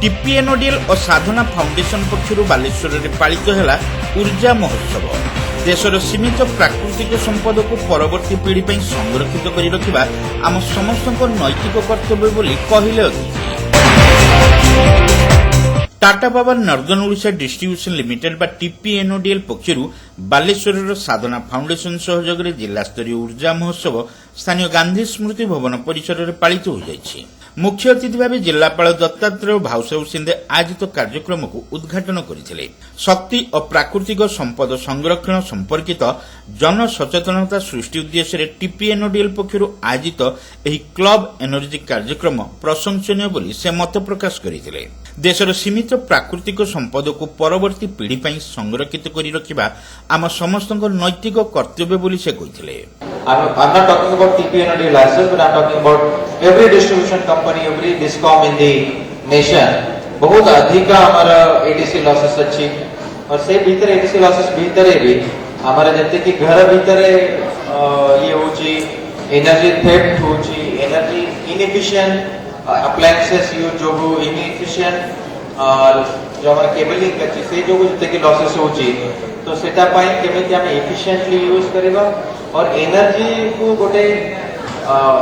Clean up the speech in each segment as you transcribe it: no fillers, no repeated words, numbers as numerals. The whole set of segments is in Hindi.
टीपीएनओडीएल और साधना फाउंडेशन पक्षर बालेश्वर में पालित है ऊर्जा महोत्सव। देशर सीमित प्राकृतिक संपद को परवर्ती पीढ़ी पर संरक्षित कर रखा आम समस्त नैतिक कर्तव्य बोली कहले अतिथि। Tata power northern Odisha distribution limited बा टीपीएनओडीएल पक्षर बालेश्वर साधना फाउंडेशन सहयोग में जिला स्तरीय ऊर्जा महोत्सव स्थानीय गांधी स्मृति भवन परिसर में पालित हो जाएगी। मुख्य अतिथि भाव जिलापाल दत्तात्रेय भाउसाऊ सिंधे आयोजित कार्यक्रम को उद्घाटन करथिले। शक्ति और प्राकृतिक संपद संरक्षण संपर्कित जन सचेतनता सृष्टि उद्देश्य टीपीएनओडीएल पक्षर आयोजित एही क्लब एनर्जी कार्यक्रम प्रशंसनीय बोली से मत प्रकाश करथिले। देशर सीमित प्राकृतिक संपद को परवर्ती पीढ़ी पर संरक्षित कर रखा आम समस्त नैतिक कर्तव्य बोली से कहिथिले। I'm not talking about TPNODL license, but I'm talking about every distribution company, every discom in the nation. बहुत अधिक हमारा ADC losses अच्छी और से भीतर ADC losses भीतर भी हमारा जैसे कि घर भीतर ये होची energy theft होची energy inefficient appliances यूज जो वो inefficient जो हमारा केबलिंग अच्छी से जो जैसे कि losses होची तो सेटा पाई केमिति हम efficiently यूज करेगा और एनर्जी को गोटे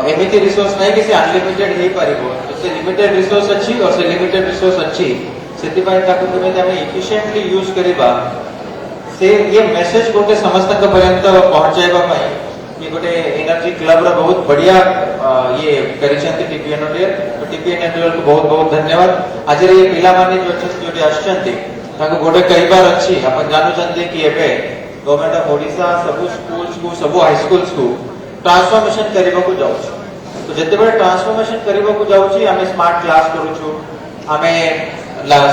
एमिति रिसोर्स नहीं कि से अनलिमिटेड हे परिबो से लिमिटेड रिसोर्स अच्छी और से लिमिटेड रिसोर्स अच्छी सेति पाई ताको केमिति हम एफिशिएंटली यूज करिबा से ये मैसेज गोटे समस्त का पर्यंत पहुंचाइबा पाई ये गोटे एनर्जी क्लब रा बहुत बढ़िया ये करिसंती टीपीएनओडीएल तो टीपीएनओडीएल को बहुत बहुत धन्यवाद। आज ये पिला माने जो अच्छे जो आछंती ताको गोटे कई बार अच्छी अपन जानु चंदी कि एबे गवर्नमेंट ऑफ ओडिशा सबु स्कूल्स को सबु हाई स्कूल्स को ट्रांसफॉर्मेशन करबा को जाउ तो जते बे ट्रांसफॉर्मेशन करबा को जाउ छी हमें स्मार्ट क्लास करू छु हमें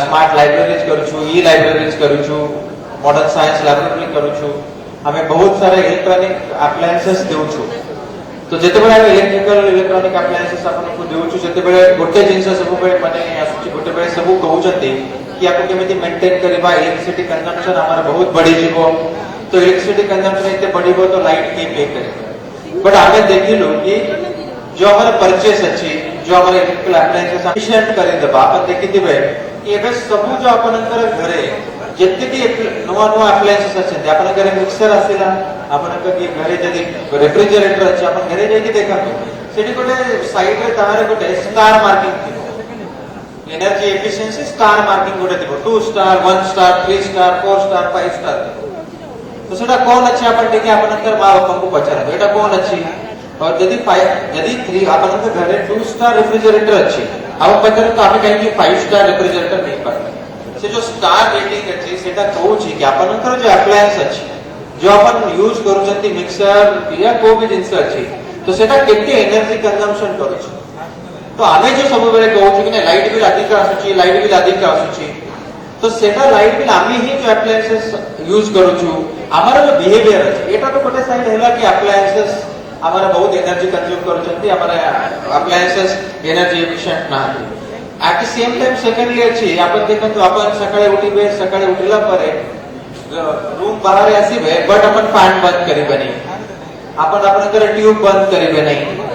स्मार्ट लाइब्रेरीज करू छु ई लाइब्रेरीज करू छु मॉडर्न साइंस लाइब्रेरी करू छु हमें बहुत सारे इलेक्ट्रॉनिक एप्लायंसेस देउ छु तो जते बे इलेक्ट्रॉनिक एप्लायंसेस अपन को देउ छु जते बे गोटे जिंस सब बे माने आसु गोटे बे सब कहू जते कि आपको केमिति मेंटेन करबा इलेक्ट्रिसिटी कंजम्पशन हमारा बहुत बढ़ी जीवो तो इलेक्ट्रिसिटी कंजम्पशन इतने बढ़िबो तो लाइट के पे करे बट हमें देखिलु कि जो हमारा परचेस अच्छी जो हमारे इलेक्ट्रिकल एप्लायंसेस एफिशिएंट करे दबा अपन देखिदिबे कि एबे सब जो आपनकर घरे जत्ते भी नवा नवा एप्लायंसेस अच्छे अपन घरे मिक्सर आसिला आपनकर के घरे जदी रेफ्रिजरेटर अच्छे अपन घरे जाई देखा सेठी गोटे साइड रे तारे गोटे star marking energy efficiency star marking गोटे दिबो 2 star 1 star 3 star 4 star 5 star तो सेटा कौन अच्छे अपन देखे अपन अंदर मां बाप को पचारा बेटा कौन अच्छी और यदि 3 अपन अंदर घरे 2 स्टार रेफ्रिजरेटर अच्छी अब पचारे तो आप कहेंगे 5 स्टार रेफ्रिजरेटर नहीं पाता से जो स्टार रेटिंग अच्छी सेटा कहू छी कि अपन अंदर जो एप्लायंस अच्छी जो अपन यूज करू छथि मिक्सर या को भी जिंस अच्छी तो सेटा केते एनर्जी कंजम्पशन करू छी तो हमें जो सब बेले कहू छी कि लाइट बिल अधिक आसुची लाइट बिल अधिक आसुची तो सेटा लाइट बिल आमी ही जो एप्लायंसेस यूज करू छु हमारा जो बिहेवियर है एटा तो गोटे साइड हैला कि एप्लायंसेस हमारा बहुत एनर्जी कंज्यूम करू छथि हमारा एप्लायंसेस एनर्जी एफिशिएंट ना at the same time secondly अछि आपण देखन तो आपण सकाळे उठिबे सकाळे उठिला परे रूम बाहर आसीबे बट अपन फैन बंद करिबे नहीं आपण आपनकर ट्यूब बंद करिबे नहीं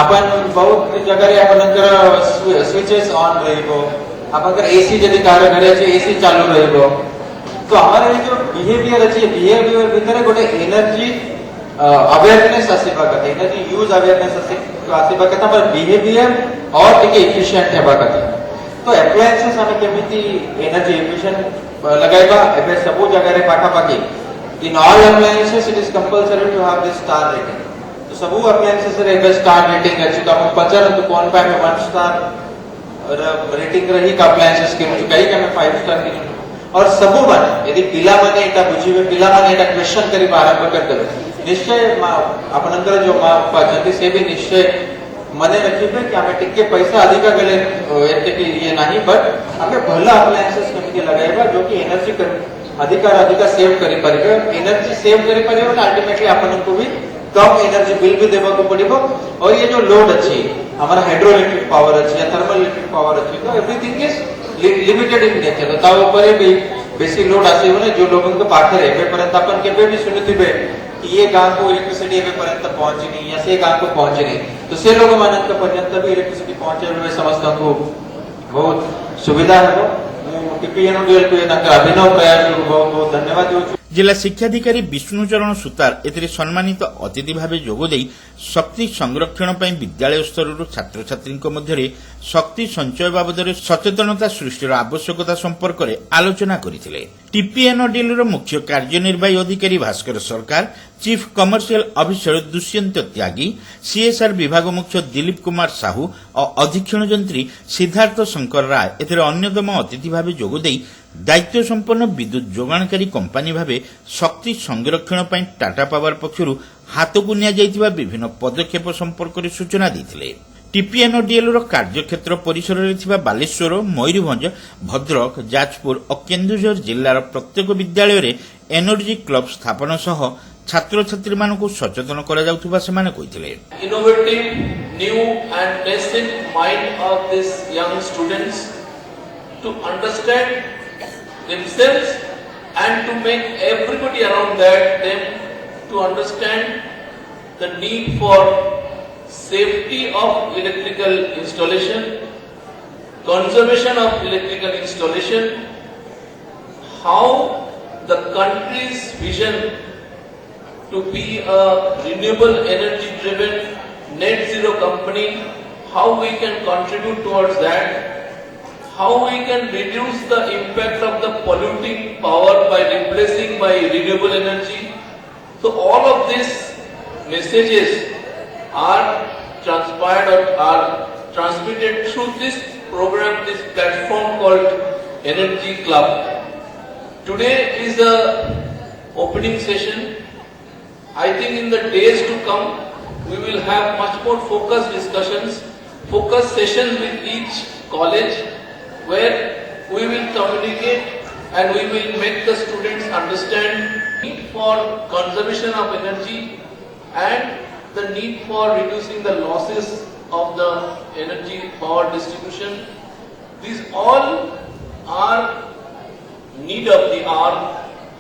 अपन बहुत जगह रे आपनकर स्विचेस ऑन रहिबो आपनकर एसी जदी कार घरे अछि एसी चालू रहिबो तो हमारे जो बिहेवियर अच्छी बिहेवियर भीतर गोटे एनर्जी अवेयरनेस आसीबा कते एनर्जी यूज अवेयरनेस आसीबा कते हमर बिहेवियर और टिके एफिशिएंट हेबा कते तो एप्लायंसेस हमें केमिति एनर्जी एफिशिएंट लगाइबा एबे सबो जगह रे पाखा पाखी in all appliances it is compulsory to have this star rating तो सबो एप्लायंसेस रे एबे स्टार रेटिंग अछि तो हम पचर तो कोन पाए में 1 स्टार रेटिंग रही का एप्लायंसेस के कई का में 5 स्टार की और सबो माने यदि पिला माने एटा बुझिबे पिला माने एटा क्वेश्चन करी आरंभ कर देबे निश्चय आपनकर जो मां पाचंती से भी निश्चय मने रखिबे कि हमें टिके पैसा अधिक गले एते कि ये नहीं बट हमें भला एप्लायंसेस केमिति लगाइबा जो कि एनर्जी अधिक सेव करी परिबे एनर्जी सेव करी परिबे और अल्टीमेटली आपन को भी कम एनर्जी बिल भी देबा को पड़िबो और ये जो लोड अछि हमारा हाइड्रो इलेक्ट्रिक पावर अछि या थर्मल इलेक्ट्रिक पावर अछि तो everything is limited in nature ता ऊपर भी बेसी लोड आसीबो ने जो लोगन के पाखे एबे परंत अपन केबे भी सुनिथिबे कि ये गांव को इलेक्ट्रिसिटी एबे परंत पहुंचनी या से गांव को पहुंचनी तो से लोग मानन के पर्यंत भी इलेक्ट्रिसिटी पहुंचे समस्त को बहुत ସୁବିଧା ହେବ। ମୁଁ TPNODL କୁ ତାଙ୍କ ଅଭିନବ ପ୍ରୟାସକୁ ବହୁତ ବହୁତ ଧନ୍ୟବାଦ ଦେଉଛି। जिला शिक्षाधिकारी विष्णुचरण सुतार एथिरे सम्मानित अतिथि भावे जोगदेई शक्ति संरक्षण पर विद्यालय स्तर छात्र छात्री मध्य शक्ति संचय बाबद सचेतनता सृष्टिर आवश्यकता संपर्क में आलोचना करथिले। TPNODL मुख्य कार्यनिर्वाही अधिकारी भास्कर सरकार, चीफ कमर्शियल अफिसर दुष्यंत त्यागी, CSR विभाग मुख्य दिलीप कुमार साहू और अधीक्षण जंत्री सिद्धार्थ शंकर राय एथिरे अन्यतम अतिथि भावे जोगदेई दायित्व संपन्न विद्युत जोगाणकारी कंपानी भावे शक्ति संरक्षण पर टाटा पावर पक्षर हाथ को निया विभिन्न पदक्षेप संपर्क में सूचना देते। TPNODL कार्यक्षेत्र परिसर में बालेश्वर, मयूरभंज, भद्रक, जाजपुर और केन्दुझर जिलार प्रत्येक विद्यालय में एनर्जी क्लब स्थापन सह छात्र छात्री मानक सचेतन करा Innovative, new and nascent mind of these young students to understand themselves and to make everybody around them to understand the need for safety of electrical installation, conservation of electrical installation, how the country's vision to be a renewable energy driven net zero company, how we can contribute towards that, how we can reduce the impact of the polluting power by replacing by renewable energy. So all of these messages are transpired or are transmitted through this program, this platform called Energy Club. Today is the opening session. I think in the days to come, we will have much more focused discussions, focused sessions with each college, where we will communicate and we will make the students understand the need for conservation of energy and the need for reducing the losses of the energy power distribution. These all are need of the hour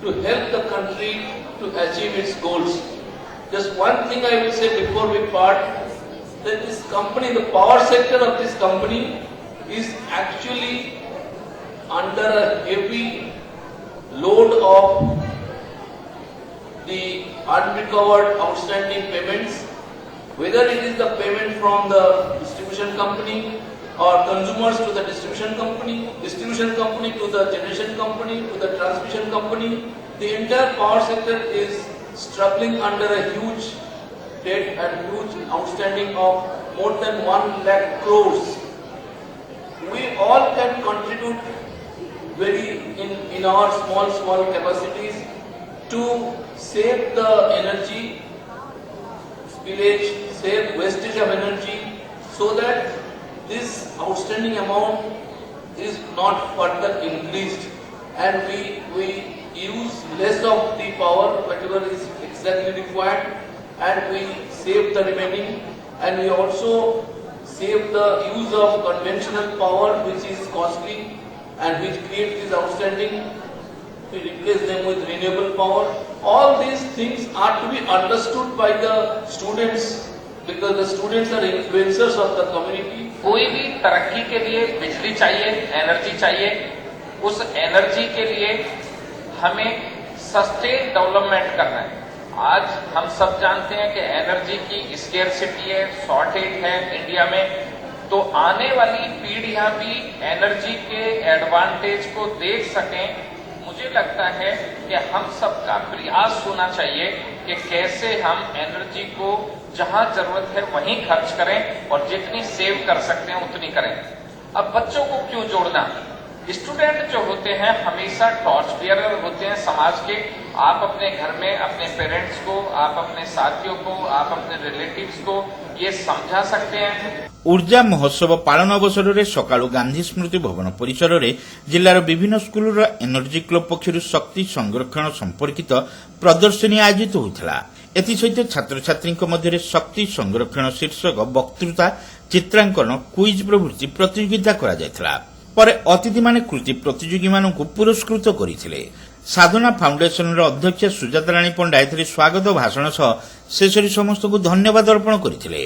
to help the country to achieve its goals. Just one thing I will say before we part, that this company, the power sector of this company is actually under a heavy load of the unrecovered outstanding payments, whether it is the payment from the distribution company or consumers to the distribution company to the generation company to the transmission company. The entire power sector is struggling under a huge debt and huge outstanding of more than 1 lakh crores. We all can contribute in our small capacities to save the energy spillage, save wastage of energy, so that this outstanding amount is not further increased and we use less of the power, whatever is exactly required, and we save the remaining, and we also save the use of conventional power which is costly and which creates this outstanding. We replace them with renewable power. All these things are to be understood by the students, because the students are influencers of the community. कोई भी तरक्की के लिए बिजली चाहिए, एनर्जी चाहिए। उस एनर्जी के लिए हमें सस्टेन डेवलपमेंट करना है। आज हम सब जानते हैं कि एनर्जी की स्केर्सिटी है, शॉर्टेज है इंडिया में, तो आने वाली पीढ़ियां भी एनर्जी के एडवांटेज को देख सकें। मुझे लगता है कि हम सबका प्रयास होना चाहिए कि कैसे हम एनर्जी को जहां जरूरत है वहीं खर्च करें और जितनी सेव कर सकते हैं उतनी करें। अब बच्चों को क्यों जोड़ना? स्टूडेंट जो होते हैं हमेशा टॉर्च बियरर होते हैं समाज के। आप अपने घर में अपने पेरेंट्स को, आप अपने साथियों को, आप अपने रिलेटिव्स को ये समझा सकते हैं। ऊर्जा महोत्सव पालन अवसर में सकाळु गांधी स्मृति भवन परिसर में जिलार विभिन्न स्कूल एनर्जी क्लब पक्षर शक्ति संरक्षण संपर्कित प्रदर्शनी आयोजित होता। एसहित छात्र छात्री मध्य शक्ति संरक्षण शीर्षक वक्तृता, चित्रांकन, क्विज प्रभृति प्रतियोगिता करा। पर अतिथि माने कृति प्रतियोगी मानक पुरस्कृत करथिले। साधना फाउंडेशन अध्यक्ष सुजाता राणी पंडा एथिरे स्वागत भाषण सह शेषरे समस्त को धन्यवाद अर्पण करथिले।